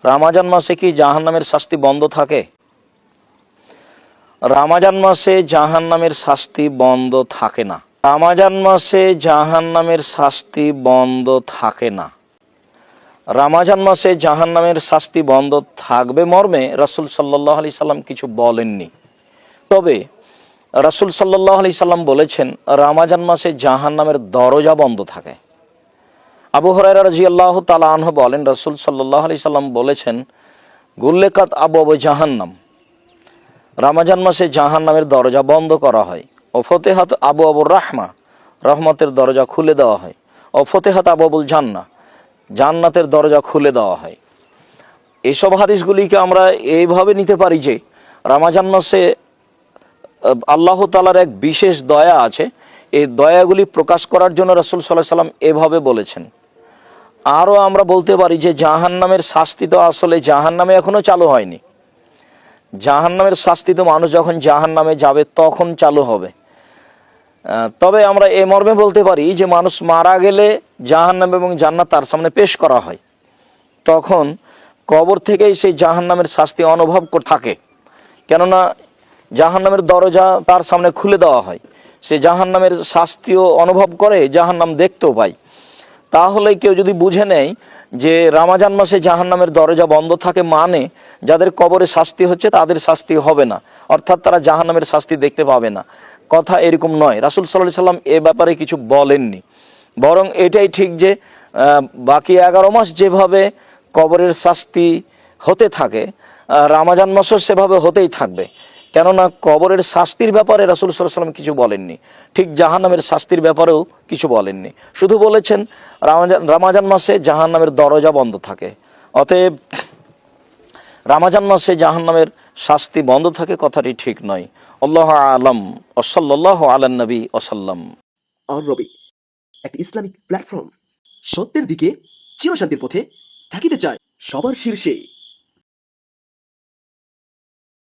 রমজান মাসে কি জাহান্নামের শাস্তি বন্ধ থাকে? রমজান মাসে জাহান্নামের শাস্তি বন্ধ থাকে না। রমজান মাসে জাহান্নামের শাস্তি বন্ধ থাকে না। রমজান মাসে জাহান্নামের শাস্তি বন্ধ থাকবে মর্মে রাসূল সাল্লাল্লাহু আলাইহি সাল্লাম কিছু বলেননি। তবে রাসূল সাল্লাল্লাহু আলাইহি সাল্লাম বলেছেন রমজান মাসে জাহান্নামের দরজা বন্ধ থাকে। আবু হুরায়রা রাদিয়াল্লাহু তাআলা আনহু বলেন, রাসূল সাল্লাল্লাহু আলাইহি সাল্লাম বলেছেন, গুল্লেকাত আবওয়াবু জাহান্নাম, রমজান মাসে জাহান্নামের দরজা বন্ধ করা হয়। ও ফতেহাত আবওয়াবুর রাহমা, রহমতের দরজা খুলে দেওয়া হয়। ও ফতেহাত আবওয়াবুল জান্নাহ, জান্নাতের দরজা খুলে দেওয়া হয়। এইসব হাদিসগুলিকে আমরা এইভাবে নিতে পারি যে রমজান মাসে আল্লাহ তাআলার এক বিশেষ দয়া আছে। এই দয়াগুলি প্রকাশ করার জন্য রাসূল সাল্লাল্লাহু আলাইহি সাল্লাম এভাবে বলেছেন। আরও আমরা বলতে পারি যে জাহান্নামের শাস্তি তো আসলে জাহান্নামে এখনো চালু হয়নি। জাহান্নামের শাস্তি তো মানুষ যখন জাহান্নামে যাবে তখন চালু হবে। তবে আমরা এ মর্মে বলতে পারি যে মানুষ মারা গেলে জাহান্নাম এবং জান্নাত তার সামনে পেশ করা হয়, তখন কবর থেকেই সেই জাহান্নামের শাস্তি অনুভব করে থাকে। কেননা জাহান্নামের দরজা তার সামনে খুলে দেওয়া হয়, সে জাহান্নামের শাস্তিও অনুভব করে, জাহান্নাম দেখতেও পায়। তাহলে কেউ যদি বুঝে নেয় যে রমজান মাসে জাহান্নামের দরজা বন্ধ থাকে, মানে যাদের কবরে শাস্তি হচ্ছে তাদের শাস্তি হবে না, অর্থাৎ তারা জাহান্নামের শাস্তি দেখতে পাবে না। কথা এরকম নয়। রাসূল সাল্লাল্লাহু আলাইহি সাল্লাম এ ব্যাপারে কিছু বলেননি। বরং এটাই ঠিক যে বাকি 11 মাস যেভাবে কবরের শাস্তি হতে থাকে, রমজান মাসও সেভাবে হতেই থাকবে। কেননা কবরের শাস্তির ব্যাপারে রাসূল সাল্লাল্লাহু আলাইহি সাল্লাম কিছু বলেননি, ঠিক জাহান্নামের শাস্তির ব্যাপারেও কিছু বলেননি। শুধু বলেছেন রমজান মাসে জাহান্নামের দরজা বন্ধ থাকে। অতএব রমজান মাসে জাহান্নামের শাস্তি বন্ধ থাকে কথাটি ঠিক নয়। আল্লাহু আ'লাম ওয়া সাল্লাল্লাহু আলা নবী ওয়া সাল্লাম। আর রবি, একটি ইসলামিক প্ল্যাটফর্ম, সত্যের দিকে চিরশান্তির পথে থাকিতে চায় সবার শীর্ষে।